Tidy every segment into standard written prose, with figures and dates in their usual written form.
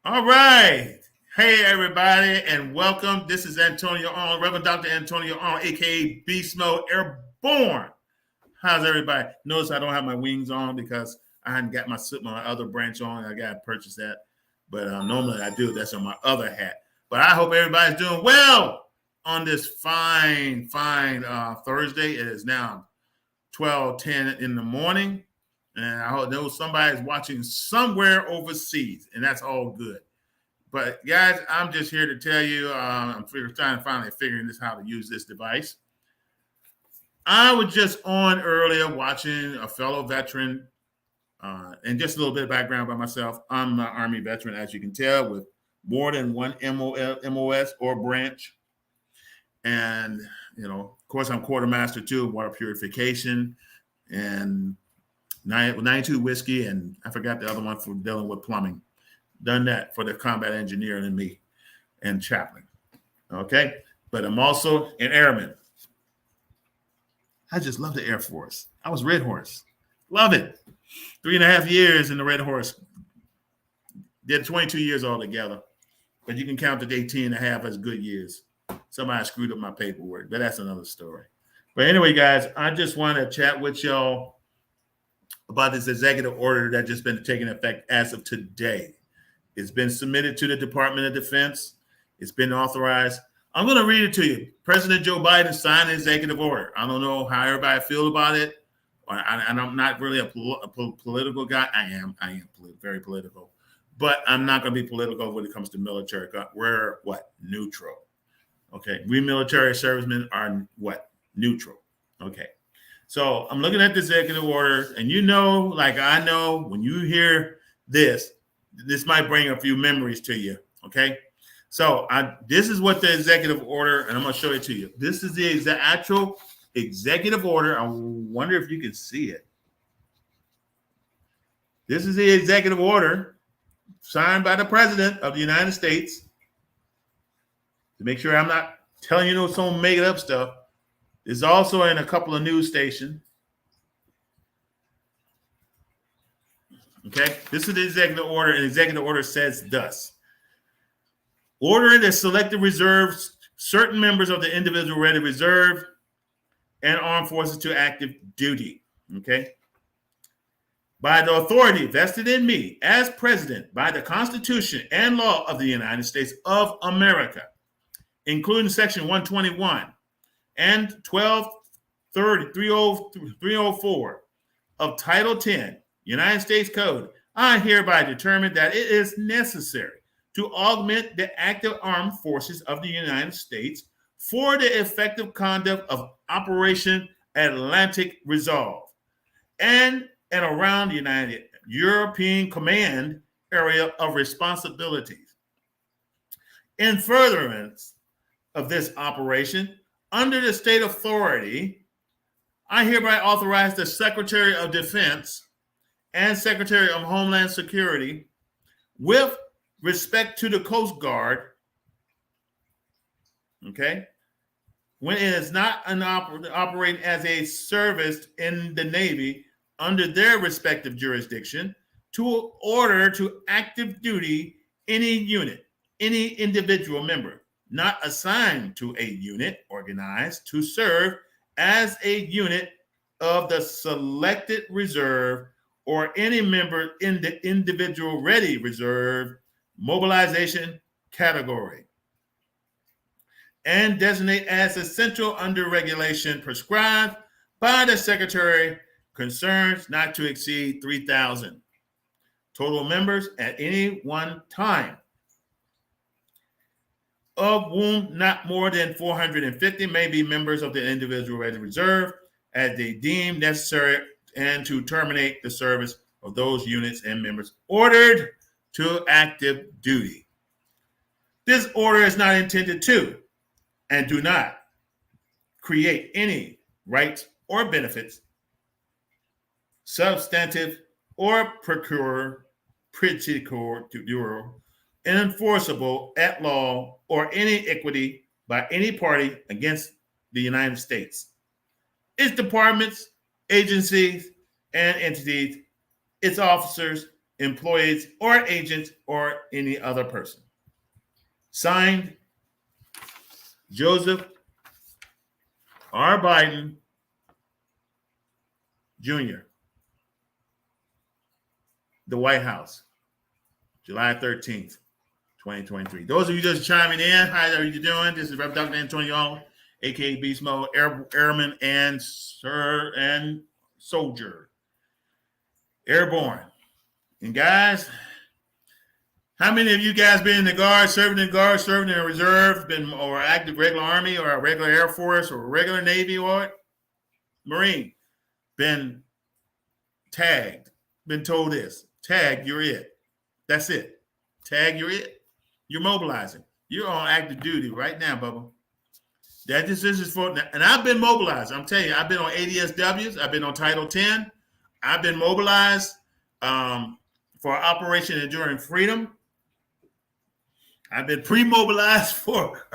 All right. Hey, everybody, and welcome. This is Antonio On, Reverend Dr. Antonio On, aka Beast Mode Airborne. How's everybody? Notice I don't have my wings on because I hadn't got my other branch on. I got to purchase that. But normally I do. That's on my other hat. But I hope everybody's doing well on this fine Thursday. It is now 12:10 in the morning. And I hope there somebody's watching somewhere overseas, and that's all good. But guys, I'm just here to tell you, I'm trying to finally figuring this how to use this device. I was just on earlier watching a fellow veteran, and just a little bit of background by myself. I'm an Army veteran, as you can tell, with more than one MOS or branch. And, of course, I'm quartermaster too, water purification and 92 whiskey. And I forgot the other one for dealing with plumbing. Done that for the combat engineer and me and chaplain. Okay. But I'm also an airman. I just love the Air Force. I was Red Horse. Love it. 3.5 years in the Red Horse. Did 22 years altogether. But you can count the 18 and a half as good years. Somebody screwed up my paperwork, but that's another story. But anyway, guys, I just want to chat with y'all about this executive order that just been taking effect as of today. It's been submitted to the Department of Defense. It's been authorized. I'm going to read it to you. President Joe Biden signed an executive order. I don't know how everybody feel about it. And I'm not really a political guy. I am very political. But I'm not going to be political when it comes to military. We're what? Neutral. Okay. We military servicemen are what? Neutral. Okay. So I'm looking at the executive order, and like I know, when you hear this might bring a few memories to you. Okay. So this is what the executive order, and I'm going to show it to you. This is the actual executive order. I wonder if you can see it. This is the executive order signed by the President of the United States. To make sure I'm not telling you some made up stuff. It's also in a couple of news stations. Okay, this is the executive order, and the executive order says thus: ordering the selected reserves, certain members of the individual ready reserve and armed forces to active duty. Okay, by the authority vested in me as president by the Constitution and law of the United States of America, including Section 121 and 304 of Title 10, United States Code, I hereby determine that it is necessary to augment the active armed forces of the United States for the effective conduct of Operation Atlantic Resolve and around the United European Command area of responsibilities. In furtherance of this operation, under the state authority, I hereby authorize the Secretary of Defense and Secretary of Homeland Security, with respect to the Coast Guard, okay, when it is not operating as a service in the Navy under their respective jurisdiction, to order to active duty any unit, any individual member not assigned to a unit organized to serve as a unit of the selected reserve or any member in the individual ready reserve mobilization category, and designate as essential under regulation prescribed by the Secretary concerned not to exceed 3,000 total members at any one time, of whom not more than 450 may be members of the individual ready reserve as they deem necessary, and to terminate the service of those units and members ordered to active duty. This order is not intended to and do not create any rights or benefits, substantive or enforceable at law or any equity by any party against the United States, its departments, agencies, and entities, its officers, employees or agents or any other person. Signed, Joseph R. Biden Jr., the White House, July 13th, 2023. Those of you just chiming in, how are you doing? This is Rev. Dr. Antonio, aka Beast Mode, Airman and Sir and Soldier, Airborne. And guys, how many of you guys been in the Guard, serving in the Reserve, been or active regular Army or a regular Air Force or a regular Navy or Marine, been tagged, been told this, tag, you're it. That's it. Tag, you're it. You're mobilizing. You're on active duty right now, Bubba. That decision is for, and I've been mobilized. I'm telling you, I've been on ADSWs. I've been on Title 10. I've been mobilized for Operation Enduring Freedom. I've been pre-mobilized for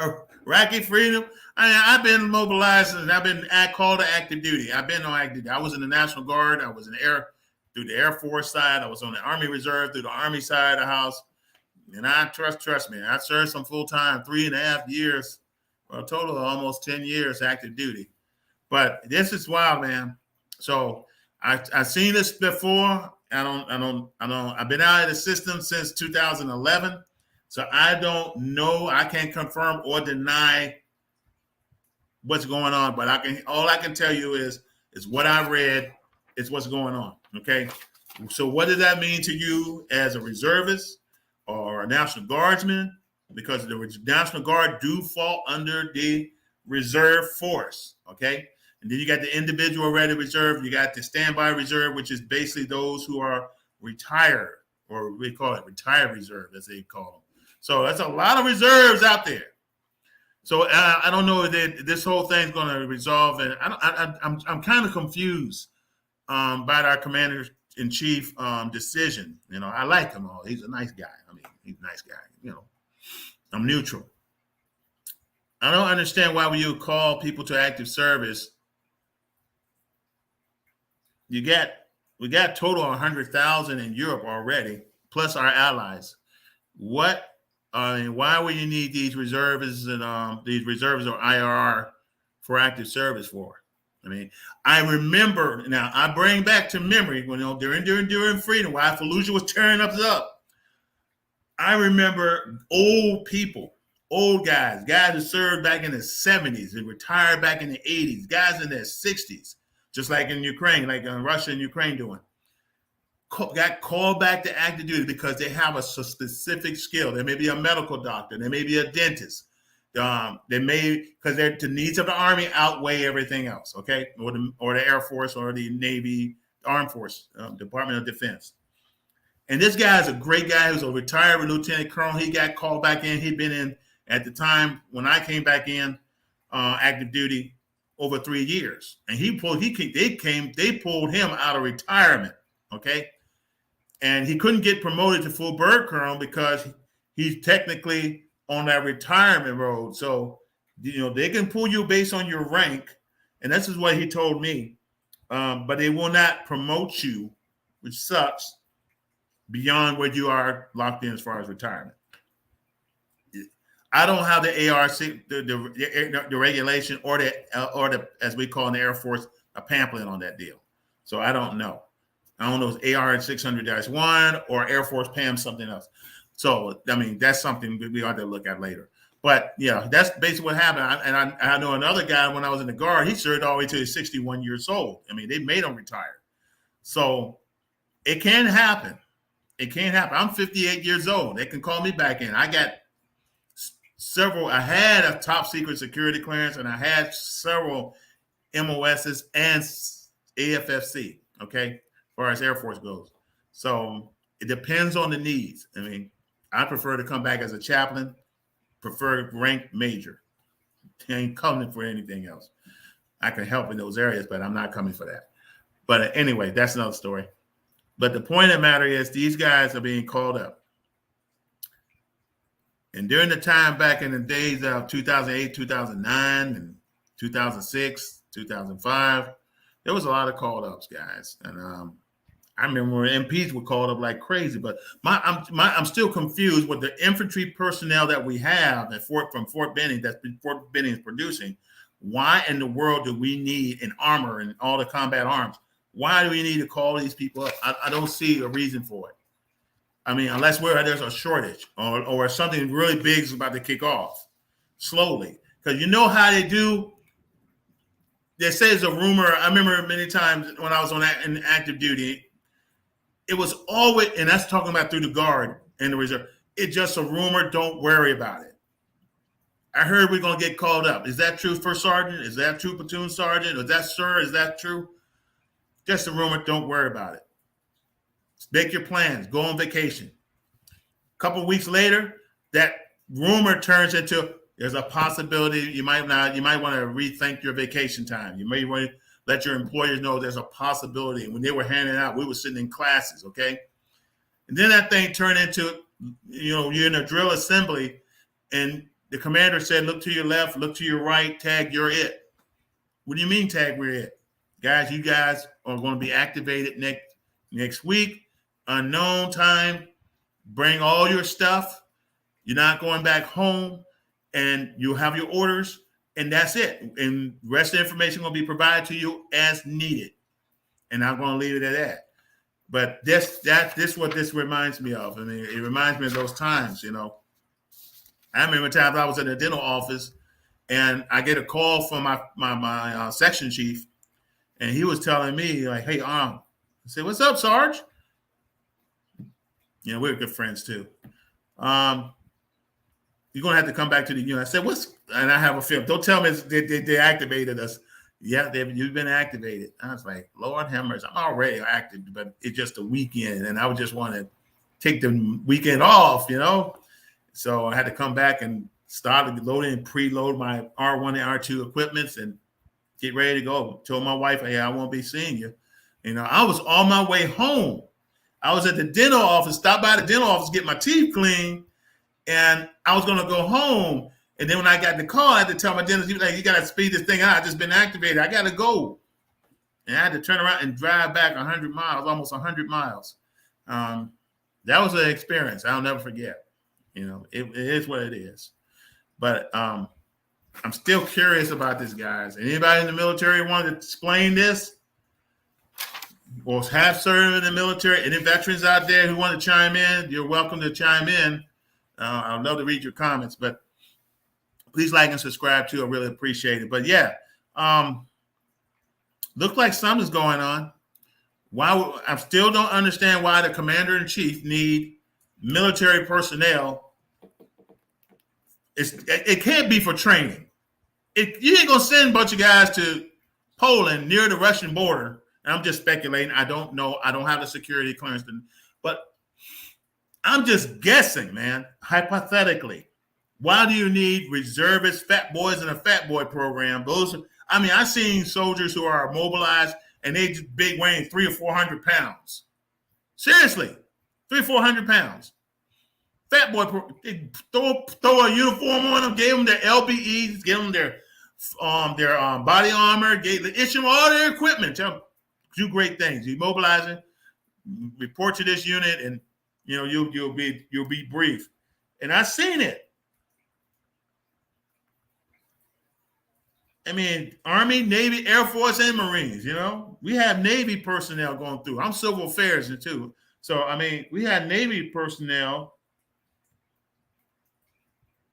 Iraqi freedom. I've been mobilized and I've been called to active duty. I've been on active duty. I was in the National Guard. I was in the through the Air Force side. I was on the Army Reserve through the Army side of the house. And I trust me, I served some full-time 3.5 years, or a total of almost 10 years active duty. But this is wild, man. So I've seen this before. I've been out of the system since 2011. So I don't know. I can't confirm or deny what's going on. But all I can tell you is what I read is what's going on. Okay. So what does that mean to you as a reservist or a National Guardsman? Because the National Guard do fall under the reserve force. Okay. And then you got the individual ready reserve. You got the standby reserve, which is basically those who are retired, or we call it retired reserve, as they call them. So that's a lot of reserves out there. So I don't know if this whole thing's going to resolve. And I'm kind of confused by our commander-in-chief decision. You know, I like him. He's a nice guy. I mean, he's a nice guy. You know, I'm neutral. I don't understand why when you call people to active service, we got total 100,000 in Europe already, plus our allies. Why would you need these reservists and these reservists or IRR for active service for? I mean, I remember now. I bring back to memory when during freedom, while Fallujah was tearing us up. I remember old people, old guys who served back in the 70s and retired back in the 80s, guys in their 60s, just like in Ukraine, like Russia and Ukraine doing. Got called back to active duty because they have a specific skill. There may be a medical doctor. There may be a dentist. They may, because the needs of the Army outweigh everything else, okay? Or the Air Force or the Navy, Armed Force, Department of Defense. And this guy is a great guy. He was a retired lieutenant colonel. He got called back in. He'd been in, at the time when I came back in, active duty, over 3 years. And they pulled him out of retirement, okay? And he couldn't get promoted to full bird colonel because he's technically on that retirement road. So, you know, they can pull you based on your rank. And this is what he told me. But they will not promote you, which sucks, beyond what you are locked in as far as retirement. I don't have the ARC, the regulation or the, as we call in the Air Force, a pamphlet on that deal. So I don't know. I don't know if it's AR 600-1 or Air Force PAM something else. So, I mean, that's something we ought to look at later. But, yeah, that's basically what happened. I know another guy, when I was in the Guard, he served all the way to his 61 years old. I mean, they made him retire. So it can happen. It can happen. I'm 58 years old. They can call me back in. I got I had a top secret security clearance, and I had several MOSs and AFFC, okay? As far as Air Force goes. So it depends on the needs. I mean, I prefer to come back as a chaplain, prefer rank major. I ain't coming for anything else. I can help in those areas, but I'm not coming for that. But anyway, that's another story. But the point of the matter is these guys are being called up. And during the time back in the days of 2008, 2009, and 2006, 2005, there was a lot of called ups, guys. And I remember when MPs were called up like crazy, but I'm still confused with the infantry personnel that we have at from Fort Benning Fort Benning is producing. Why in the world do we need an armor and all the combat arms? Why do we need to call these people up? I don't see a reason for it. I mean, unless there's a shortage or something really big is about to kick off slowly. Because you know how they do. They say it's a rumor. I remember many times when I was in active duty, it was always, and that's talking about through the guard and the reserve. It's just a rumor. Don't worry about it. I heard we're going to get called up. Is that true, First Sergeant? Is that true, Platoon Sergeant? Is that, sir? Is that true? Just a rumor. Don't worry about it. Make your plans. Go on vacation. A couple of weeks later, that rumor turns into there's a possibility you might want to rethink your vacation time. You may want to let your employers know there's a possibility. And when they were handing out, we were sitting in classes, okay? And then that thing turned into, you're in a drill assembly, and the commander said, look to your left, look to your right, tag, you're it. What do you mean, tag, we're it? Guys, you guys are going to be activated next week, unknown time. Bring all your stuff. You're not going back home, and you'll have your orders, and that's it. And the rest of the information will be provided to you as needed. And I'm going to leave it at that. But this what this reminds me of. I mean, it reminds me of those times, I remember times I was in the dental office, and I get a call from my section chief, and he was telling me, like, hey, I said, what's up, Sarge? We're good friends, too. You're going to have to come back to the unit. I said, and I have a film. Don't tell me they activated us. Yeah, you've been activated. I was like, Lord have mercy. I'm already active, but it's just a weekend, and I would just want to take the weekend off, So I had to come back and start loading and preload my R1 and R2 equipments and get ready to go. Told my wife, hey, I won't be seeing you. I was on my way home. I was at the dental office, stopped by the dental office, get my teeth cleaned, and I was going to go home. And then when I got the call, I had to tell my dentist, he was like, you got to speed this thing out. I just been activated. I got to go. And I had to turn around and drive back 100 miles, almost 100 miles. That was an experience I'll never forget. It is what it is. But I'm still curious about this, guys. Anybody in the military want to explain this? Or have served in the military? Any veterans out there who want to chime in, you're welcome to chime in. I'd love to read your comments, but please like and subscribe too. I really appreciate it. But yeah, look like something's going on. Why? I still don't understand why the commander-in-chief need military personnel. It can't be for training. You ain't gonna send a bunch of guys to Poland near the Russian border. And I'm just speculating. I don't know. I don't have the security clearance, but I'm just guessing, man. Hypothetically, why do you need reservists, fat boys in a fat boy program? I've seen soldiers who are mobilized and they just big weighing 300 or 400 pounds. Seriously, 300 or 400 pounds. Fat boy, they throw a uniform on them, gave them their LBEs, gave them their body armor, issue them all their equipment. Tell them, do great things. You mobilizing, report to this unit, and you'll be brief. And I've seen it. I mean, Army, Navy, Air Force, and Marines. We have Navy personnel going through. I'm civil affairs too. So we had Navy personnel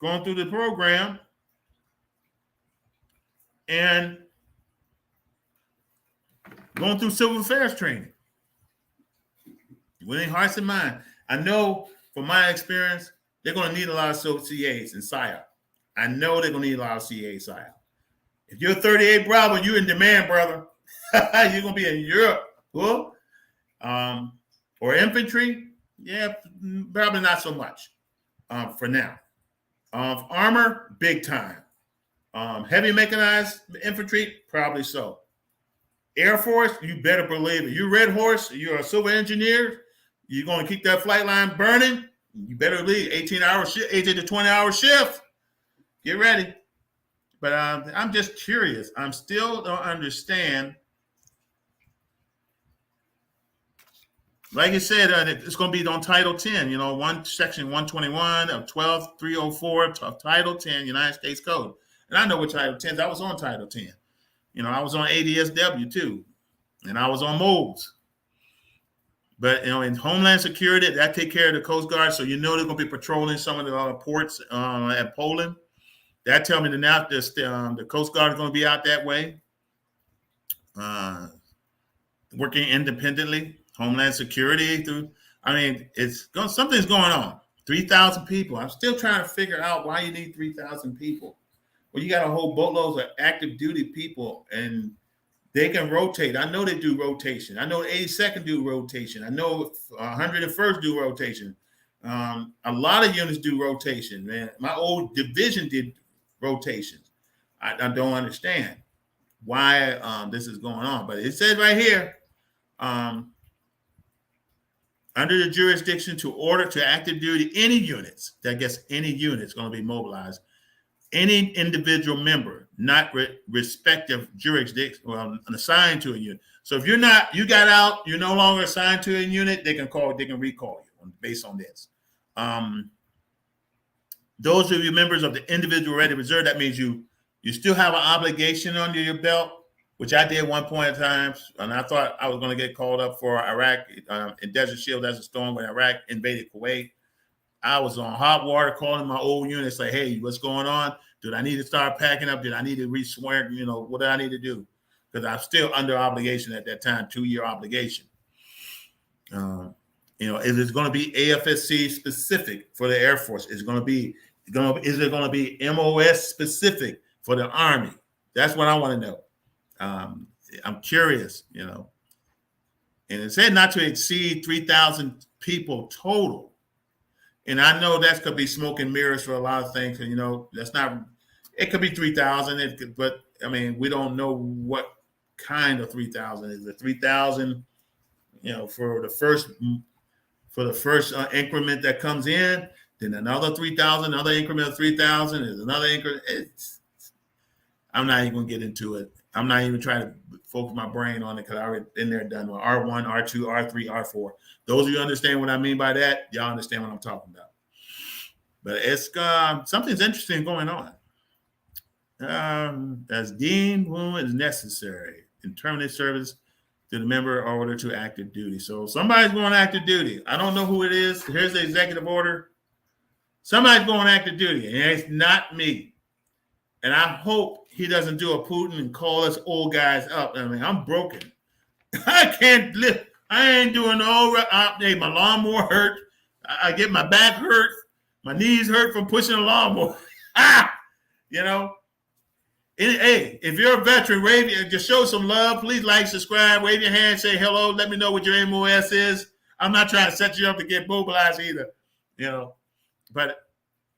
going through the program, and going through civil affairs training. Winning hearts and minds. I know from my experience, they're going to need a lot of CAs and PSYOP. I know they're going to need a lot of CA PSYOP. If you're 38 Bravo, you're in demand, brother. You're going to be in Europe. Cool. Or infantry. Yeah, probably not so much for now. Armor, big time. Heavy mechanized infantry, probably so. Air Force, you better believe it. You're Red Horse, you're a civil engineer, you're going to keep that flight line burning, you better leave 18 to 20-hour shift. Get ready. But I'm just curious. I'm still don't understand like I said, it's going to be on Title 10, one section 121 of 12304 of Title 10 United States Code. And I know what Title 10 is. I was on Title 10. I was on ADSW too, and I was on MOBS. But in Homeland Security, that take care of the Coast Guard, so they're going to be patrolling some of the ports at Poland. That tell me that now the Coast Guard is going to be out that way, working independently. Homeland Security something's going on. 3,000 people. I'm still trying to figure out why you need 3,000 people. Well, you got a whole boatloads of active duty people, and they can rotate. I know they do rotation. I know 82nd do rotation. I know 101st do rotation. A lot of units do rotation, man. My old division did rotations. I don't understand why this is going on, but it says right here, under the jurisdiction to order to active duty any units, that gets any units going to be mobilized, any individual member, not respective jurisdiction, assigned to a unit. So if you got out, you're no longer assigned to a unit, they can recall you based on this. Those of you members of the individual ready reserve, that means you still have an obligation under your belt, which I did at one point in time, and I thought I was going to get called up for Iraq in Desert Shield, Desert Storm, when Iraq invaded Kuwait. I was on hot water calling my old units like, hey, what's going on? Did I need to start packing up? Did I need to re-swear? What do I need to do? Because I'm still under obligation at that time, 2-year obligation. If it's going to be AFSC specific for the Air Force, is it going to be MOS specific for the Army? That's what I want to know. I'm curious, and it said not to exceed 3,000 people total. And I know that could be smoke and mirrors for a lot of things. And, that's not, it could be 3,000, but I mean, we don't know what kind of 3,000 is. The 3,000, for the first increment that comes in, then another 3,000, another increment of 3,000 is another increment. I'm not even going to get into it. I'm not even trying to focus my brain on it because I already been there, done with R1, R2, R3, R4. Those of you understand what I mean by that, y'all understand what I'm talking about. But it's something's interesting going on. As deemed when is necessary in terminate service to the member in order to active duty. So somebody's going active duty. I don't know who it is. Here's the executive order. Somebody's going active duty, and it's not me. And I hope he doesn't do a Putin and call us old guys up. I mean, I'm broken. I can't live. I ain't doing no. My lawnmower hurt. I get my back hurt. My knees hurt from pushing a lawnmower. Hey, if you're a veteran, just show some love. Please like, subscribe, wave your hand, say hello. Let me know what your MOS is. I'm not trying to set you up to get mobilized either. But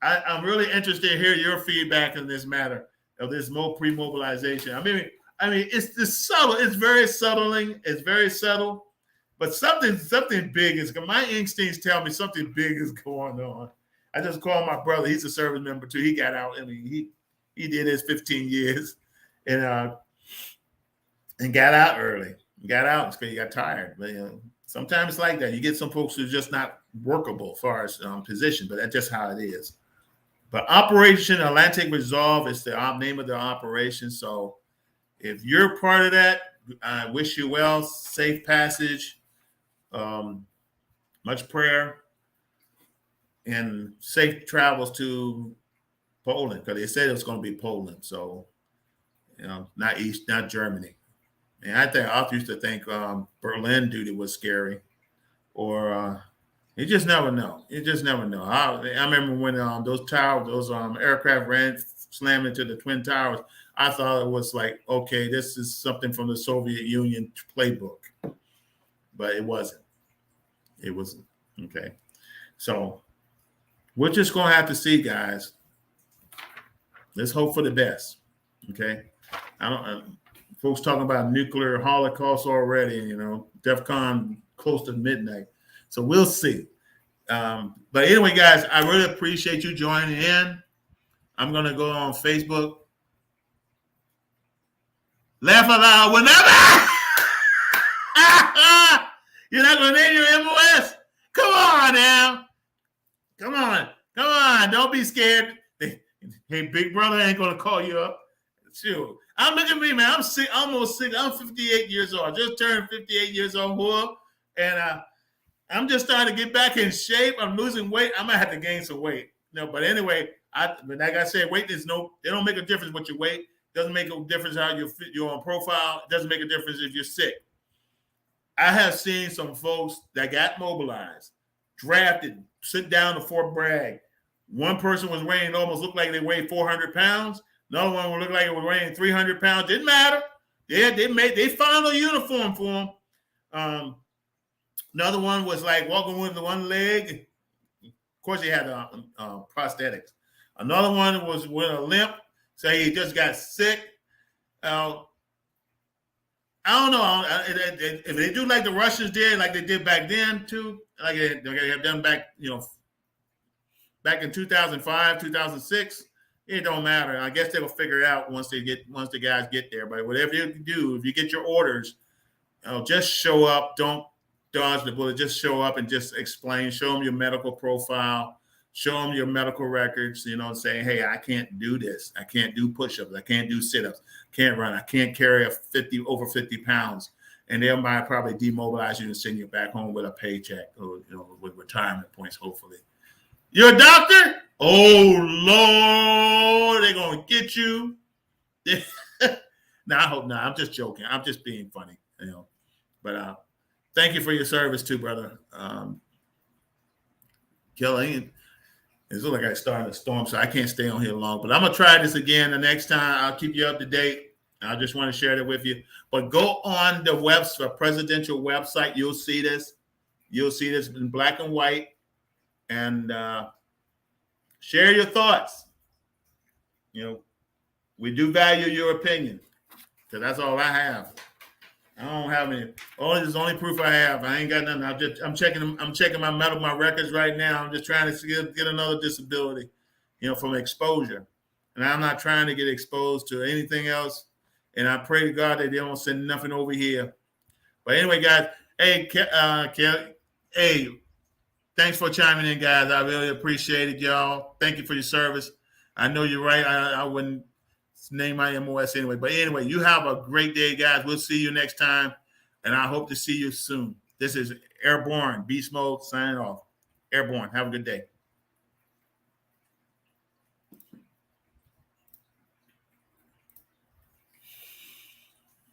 I'm really interested to hear your feedback in this matter of this pre-mobilization. I mean, it's this subtle. It's very subtling. It's very subtle, but something big is. My instincts tell me something big is going on. I just called my brother. He's a service member too. He got out. I mean, he did his 15 years, and got out early. Got out because he got tired. But sometimes it's like that. You get some folks who's just not workable as far as position, but that's just how it is. But Operation Atlantic Resolve is the name of the operation. So if you're part of that, I wish you well, safe passage, much prayer, and safe travels to Poland, because they said it was going to be Poland. So, not Germany. And I used to think Berlin duty was scary, or you just never know. You just never know. I remember when those aircraft slammed into the Twin Towers. I thought it was like, okay, this is something from the Soviet Union playbook, but it wasn't. It wasn't. Okay, so we're just gonna have to see, guys. Let's hope for the best. Okay, folks talking about nuclear holocaust already. DEFCON close to midnight. So we'll see. But anyway, guys, I really appreciate you joining in. I'm going to go on Facebook. Laugh aloud whenever. You're not going to name your MOS? Come on now. Come on. Come on. Don't be scared. Hey, big brother ain't going to call you up. Shoot. I'm looking at me, man. I'm sick, almost sick. I'm 58 years old. I just turned 58 years old, and I'm just starting to get back in shape. I'm losing weight. I might have to gain some weight. But anyway, but like I said, weight is they don't make a difference what your weight. It doesn't make a difference how you're on profile. It doesn't make a difference if you're sick. I have seen some folks that got mobilized, drafted, sit down to Fort Bragg. One person was weighing, almost looked like they weighed 400 pounds. Another one would look like it was weighing 300 pounds. Didn't matter. They found a uniform for them. Another one was like walking with one leg. Of course, he had prosthetics. Another one was with a limp. So he just got sick. I don't know if they do like the Russians did, like they did back then too, like they have done back, back in 2005, 2006. It don't matter. I guess they'll figure it out once the guys get there. But whatever you do, if you get your orders, just show up. Don't dodge the bullet. Just show up and just explain. Show them your medical profile. Show them your medical records. Saying, hey, I can't do this. I can't do push-ups. I can't do sit-ups. Can't run. I can't carry over 50 pounds. And they might probably demobilize you and send you back home with a paycheck or with retirement points, hopefully. You're a doctor? Oh, Lord, they're going to get you. No, I hope not. I'm just joking. I'm just being funny, But thank you for your service too, brother. Kelly, it looks like I started a storm, so I can't stay on here long. But I'm going to try this again the next time. I'll keep you up to date. I just want to share that with you. But go on the presidential website. You'll see this. You'll see this in black and white. And share your thoughts. We do value your opinion, because that's all I have. I don't have any. This is the only proof I have. I ain't got nothing. I'm checking my records right now. I'm just trying to get another disability, from exposure. And I'm not trying to get exposed to anything else. And I pray to God that they don't send nothing over here. But anyway, guys, hey, Kelly, hey, thanks for chiming in, guys. I really appreciate it, y'all. Thank you for your service. I know you're right. I wouldn't name my MOS anyway. But anyway, you have a great day, guys. We'll see you next time. And I hope to see you soon. This is Airborne, Beast Mode, signing off. Airborne. Have a good day.